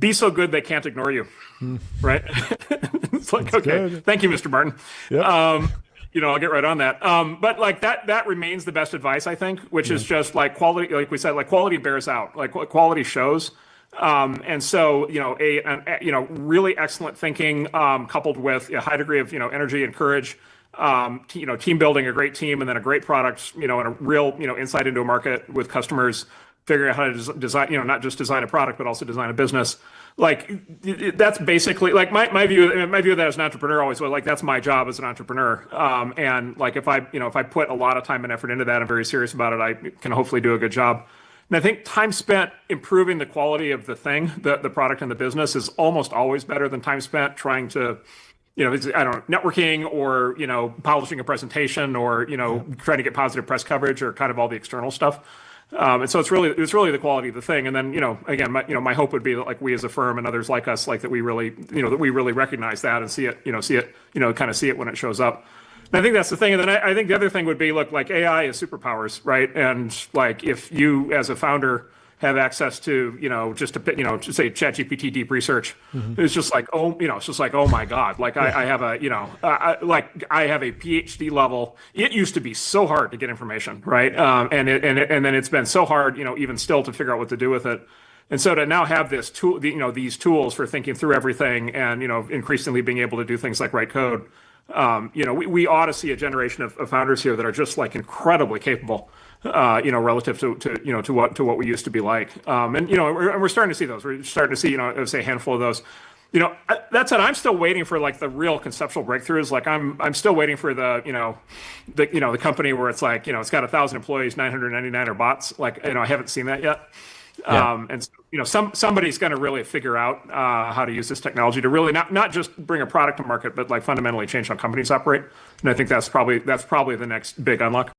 be so good they can't ignore you, right? It's like, That's okay, good. thank you, Mr. Martin. Yep. I'll get right on that. But like that remains the best advice, I think, which Yeah. is just like quality, like we said, like quality bears out, like quality shows. And so, really excellent thinking, coupled with a high degree of, energy and courage, team building, a great team, and then a great product, and a real, insight into a market with customers, figuring out how to design, not just design a product, but also design a business. Like that's basically like my view. My view of that as an entrepreneur always was like that's my job as an entrepreneur. And like if I put a lot of time and effort into that, I'm very serious about it. I can hopefully do a good job. And I think time spent improving the quality of the thing, the product and the business is almost always better than time spent trying to, I don't know, networking or, polishing a presentation or, Yeah. trying to get positive press coverage or kind of all the external stuff. And so it's really the quality of the thing. And then, again, my hope would be that like we as a firm and others like us, like that we really, that we really recognize that and see it, kind of see it when it shows up. And I think that's the thing. And then I think the other thing would be, look, like AI is superpowers, right? And like if you as a founder have access to, to say ChatGPT deep research, it's just like, it's just like, oh my God, like I have a, I have a PhD level. It used to be so hard to get information, right? And then it's been so hard, even still to figure out what to do with it. And so to now have this tool, these tools for thinking through everything and, increasingly being able to do things like write code, we ought to see a generation of founders here that are just like incredibly capable, relative to what we used to be like. And we're starting to see those. We're starting to see, say a handful of those. That said, I'm still waiting for like the real conceptual breakthroughs. Like I'm still waiting for the company where it's like, it's got 1,000 employees, 999 are bots. Like, I haven't seen that yet. Yeah. And somebody's going to really figure out how to use this technology to really not just bring a product to market, but like fundamentally change how companies operate. And I think that's probably the next big unlock.